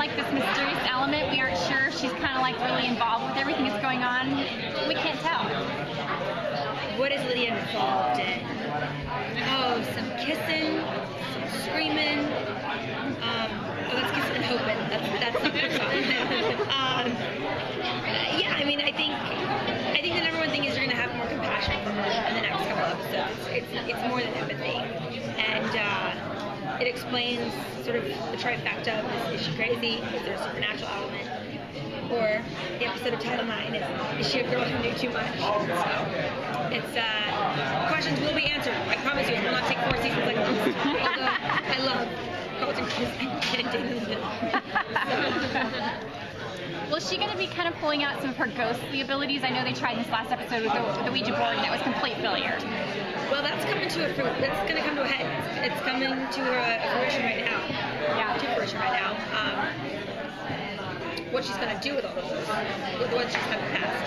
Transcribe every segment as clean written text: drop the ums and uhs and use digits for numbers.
like this mysterious element. We aren't sure if she's kind of like really involved with everything that's going on. We can't tell. What is Lydia involved in? Oh, some kissing, some screaming. That's kissing and hoping. That's a good song. Yeah, I mean, I think the number one thing is you're gonna have more compassion for her in the next couple episodes. It's more than empathy, and it explains sort of the trifecta of is she crazy? Is there a supernatural element? Or the episode of Title IX is she a girl who knew too much? So it's questions will be answered. I promise you, it will not take 4 seasons like this. Although I love Colton Chris and Dana. Well, is she going to be kind of pulling out some of her ghostly abilities? I know they tried this last episode with the Ouija board, and it was complete failure. Well, that's coming to that's going to come to a head. It's coming to fruition right now. Yeah, to fruition right now. What she's going to do with all of those, with the ones she's had in the past.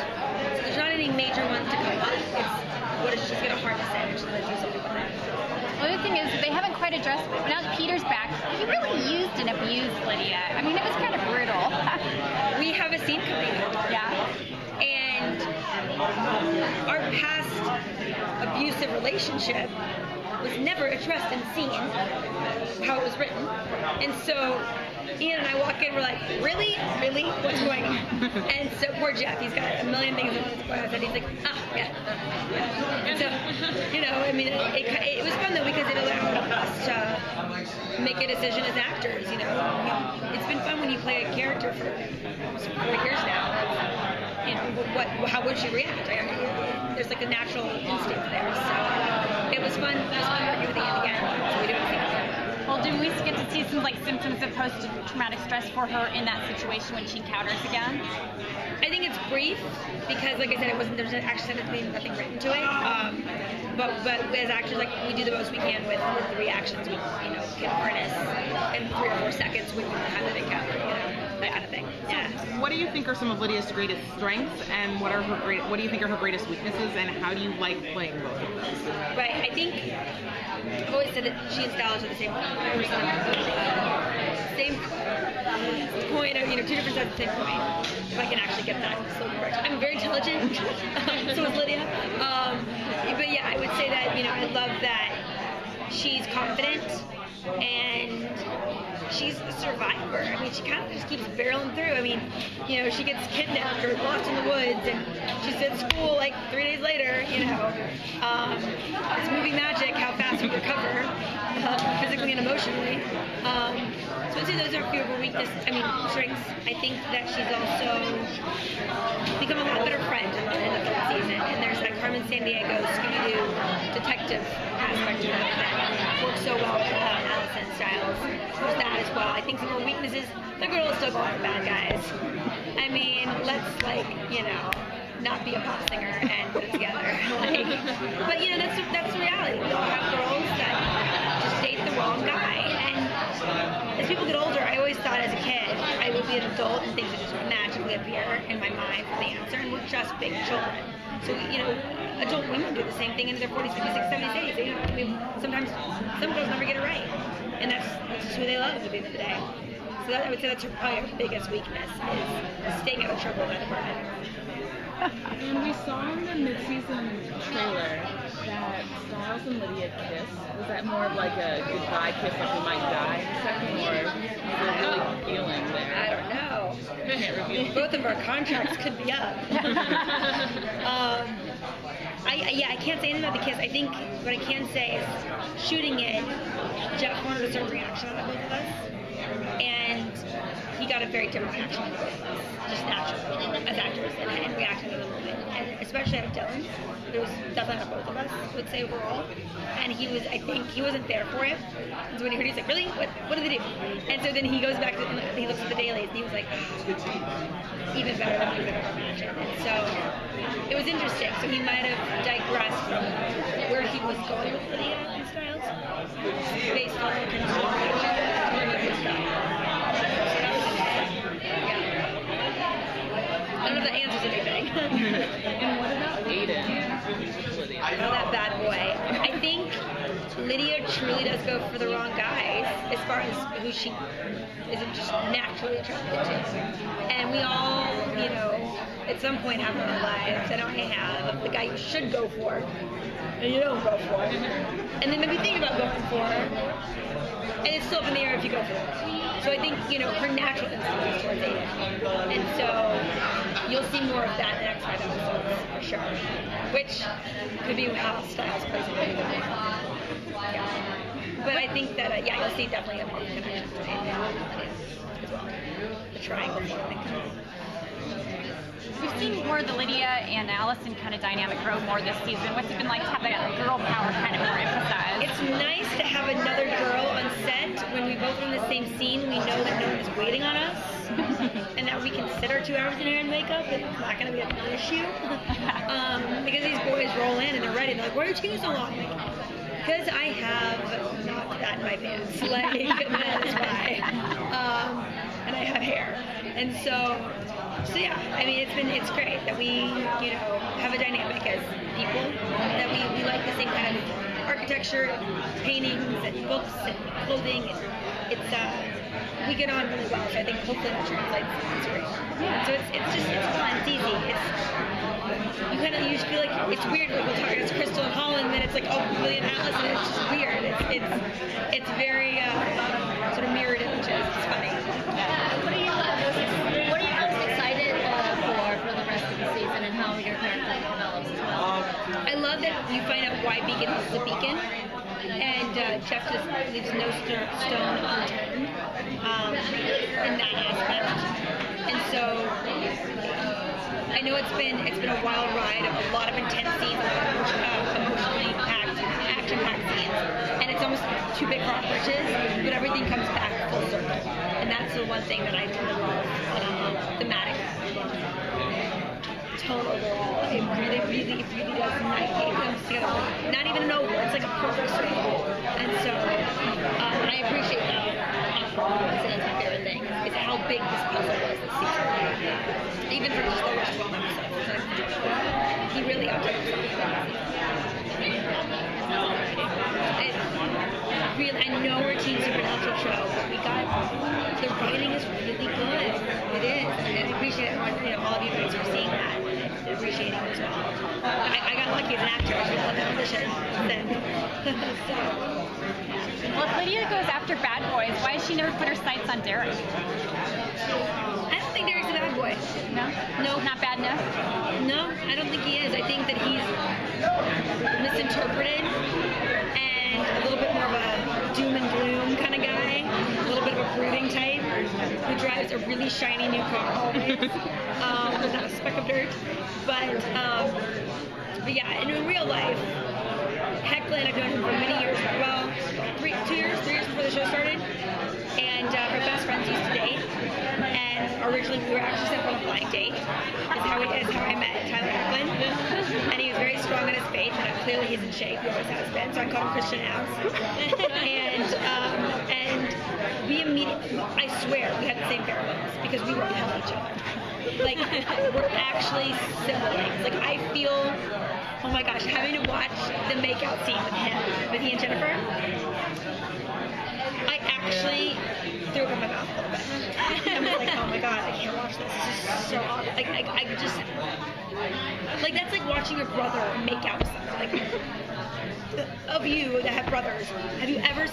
So there's not any major ones to come up. It's what is she's going to harness it and she's going to do something with it. The other thing is they haven't quite addressed, but now that Peter's back, he really used and abused Lydia. I mean, it was kind of brutal. We have a scene coming up. Yeah. And our past abusive relationship was never addressed and seen how it was written. And so Ian and I walk in, we're like, really? Really? What's going on? And so poor Jeff, he's got a million things on his glass, and he's like, yeah. And so, I mean, it was fun though because it allowed us to make a decision as actors, It's been fun when you play a character for almost 4 years now. How would she react? I mean, there's like a natural instinct there. So it was fun. It was fun working with Ian again. So we do it again. Well, do we get to see some symptoms of post-traumatic stress for her in that situation when she encounters again? I think it's brief because, like I said, there's actually nothing written to it. But as actors, like we do the most we can with the reactions we can harness in 3 or 4 seconds when you have an encounter, that kind of thing. Yeah. So what do you think are some of Lydia's greatest strengths, and what do you think are her greatest weaknesses, and how do you like playing both of those? Right. I think I've always said that she and Stella are the same person. Same coin, 2 different sides of the same coin. If I can actually get that slogan correct. I'm very intelligent. So is Lydia. But yeah, I would say that I love that she's confident and she's a survivor. I mean, she kind of just keeps barreling through. I mean, she gets kidnapped or lost in the woods, and she's at school like 3 days later. It's movie magic how fast we recover, physically and emotionally. So I'd say those are a few of her strengths. I think that she's also become a lot better friend in the 3rd season. And there's that Carmen Sandiego Scooby-Doo detective aspect to it that works so well with Allison Styles. There's that as well. I think some of her weaknesses, the girl is still going for bad guys. I mean, let's not be a pop singer and put it together. But that's reality. We all have girls that just date the wrong guy. And as people get older, I always thought as a kid I would be an adult and things would just magically appear in my mind for the answer, and we're just big children. So adult women do the same thing in their 40s, 50s, 60s, 70s. Sometimes some girls never get it right, and that's just who they love at the end of the day. So I would say that's probably her biggest weakness is staying out of trouble in that department. And we saw in the mid-season trailer that Styles and Lydia kiss. Was that more of like a goodbye kiss, like we might die in a second, or is there really feeling there? I don't know. Can't reveal. Both of our contracts could be up. I can't say anything about the kiss. I think what I can say is shooting it, Jeff wanted a certain reaction out of both of us, and he got a very different reaction out of both of us, just naturally, as actors, and reacting to the moment. And especially out of Dylan, it was definitely out of both of us, I would say overall. And I think he wasn't there for it. And so when he heard it, he's like, really? What did they do? And so then he goes back and he looks at the dailies, and he was like, even better than we could have ever imagined. And so it was interesting. So he might have digressed from where he was going with Lydia and Styles based on the consumer. I don't know if that answers anything. And what about Aiden? That bad boy. I think Lydia truly does go for the wrong guys as far as who she isn't just naturally attracted to. And we all, you know, at some point have in our lives, I know I have, the guy you should go for, and you don't go for. And then maybe think about going for, and it's still up in the air if you go for it. So I think, you know, her natural instinct is towards Aiden. And so you'll see more of that in the next 5 episodes, for sure. Which could be how Styles plays it. Yeah. But I think that, yeah, you'll see definitely a more connection to Aiden as well. The triangle, I think. We've seen more of the Lydia and Allison kind of dynamic grow more this season. What's it been like to have that girl power kind of more emphasized? It's nice to have another girl on set when we both are in the same scene. We know that no one is waiting on us, and that we can sit our 2 hours in hair and makeup, and it's not going to be an issue. Because these boys roll in and they're ready. They're like, "Why are you taking so long?" Like, because I have not that in my pants. Like, that is why. And I have hair, and so yeah, I mean, it's great that we, you know, have a dynamic as people, that we like the same kind of architecture, paintings, and books, and clothing, and it's, we get on really well, so I think hopefully that translates. It's great. So it's fun, it's easy, you just feel like, it's weird, like we'll talk, it's Crystal and Holland, and then it's like, oh, Billy and Alice, and it's just weird, it's very, sort of mirrored images, it's funny. What are you most excited for the rest of the season, and how your character develops as well? I love that you find out why Beacon is the Beacon, and Jeff just leaves no stone unturned in that aspect. And so I know it's been a wild ride of a lot of intense scenes, a lot of emotionally packed, action-packed scenes, and it's almost too big for our britches, but everything comes back full circle, and that's the one thing that I really love. Thematic tone overall, it really does nicely. It comes together, not even an over, it's like a perfect circle. And so I appreciate that. So that's my favorite thing, is how big this puzzle was this season. Even for just the first 12 episodes. He really outdid himself. I know we're a teen supernatural show, but the writing is really good. It is. And I appreciate everyone, you know, all of you guys for seeing that and appreciating it as well. I got lucky as an actor. I should have done the audition then. Well, if Lydia goes after bad boys, why has she never put her sights on Derek? I don't think Derek's a bad boy. No? No. Not bad enough? No, I don't think he is. I think that he's misinterpreted and a little bit more of a doom and gloom kind of guy, a little bit of a brooding type who drives a really shiny new car always, with not a speck of dirt. But yeah, and in real life, Hecklin, I've known him for many years, well, 3 years before the show started, and our best friends used to date, and originally we were actually sent on a blind date, is how I met Tyler Hecklin, and he was very strong on his faith, and clearly he's in shape, he always has been, so I called him Christian Abs, and we immediately, I swear, we had the same pheromones, because we repel each other. Like, we're actually siblings. Like, I feel, oh my gosh, having to watch the makeout scene with he and Jennifer, I actually threw up in my mouth a little bit. I was like, oh my god, I can't watch this. This is so awful. Like, I just, like, that's like watching your brother make out with someone. Like, of you that have brothers, have you ever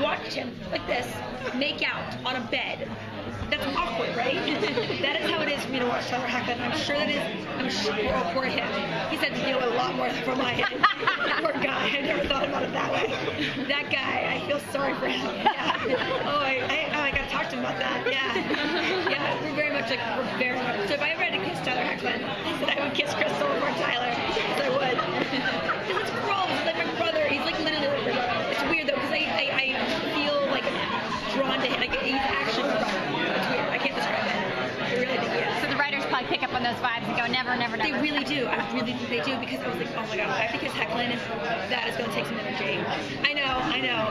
watched him like this make out on a bed? That's awkward, right? That is how it is for me to watch Tyler Hecklin. I'm sure that is, oh, poor him. He said to deal with a lot more from my end. Poor guy, I never thought about it that way. That guy, I feel sorry for him. Yeah. Oh, I got to talk to him about that. Yeah. Yeah, we're very much. So if I ever had to kiss Tyler Hecklin, I said I would kiss Crystal before Tyler. Because I would. Because it's gross. He's like my brother. He's like literally like my brother. It's weird though, because I feel like drawn to him. Like, he's actually my brother. It's weird. I can't describe it. I really think he is. So the writers probably pick up on those vibes and go, never, never, never. They really do. I really think they do, because I was like, oh my god, if I have to kiss Hecklin, that is going to take some energy. I know,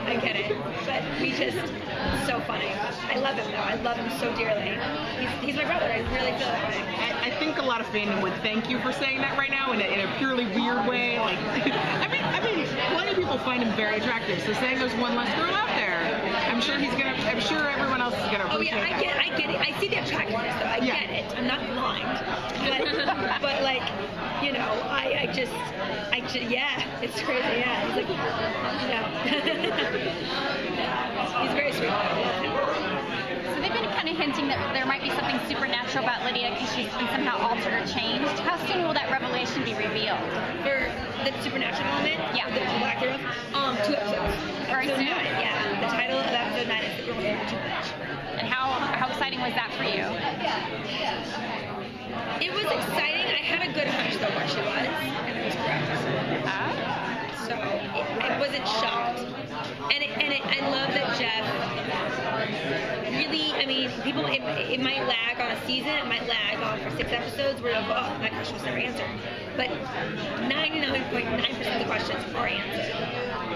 I get it. But we just, it's so funny. I love him though. I love him so dearly. He's my brother. I really feel that way. I think a lot of fandom would thank you for saying that right now in a purely weird way. Like, I mean, find him very attractive. So saying there's one less girl out there, I'm sure everyone else is gonna Oh appreciate yeah, that. I get it. I see the attractiveness though. I Yeah. get it. I'm not blind. But like, you know, I just, yeah, it's crazy. Yeah, he's like, yeah. He's very sweet. So they've been kind of hinting that there might be something supernatural about Lydia because she's been somehow altered or changed. How soon will that revelation be revealed? For the supernatural moment, Yeah. the Black Hero, 2 episodes. Very Episode soon. 9, yeah. The title of episode 9 is The Girl Who Knew Too Much. And how exciting was that for you? It was exciting. I had a good hunch though what she was, and it was correct. So I wasn't shocked. And I love that Jeff really, I mean, people, it might lag on a season, it might lag on for 6 episodes where, oh, my question was never answered. But 99.9% of the questions are answered.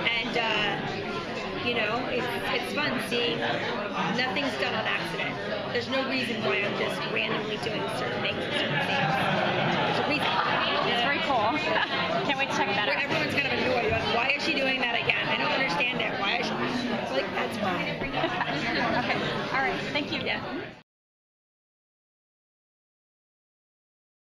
And, you know, it's fun seeing nothing's done on accident. There's no reason why I'm just randomly doing certain things and certain things. There's a reason. It's very cool. Can't wait to check that Where out. everyone's kind of annoyed. Like, why is she doing that again? I don't understand it. Why is she? Like, that's why. Okay. All right. Thank you. Yeah.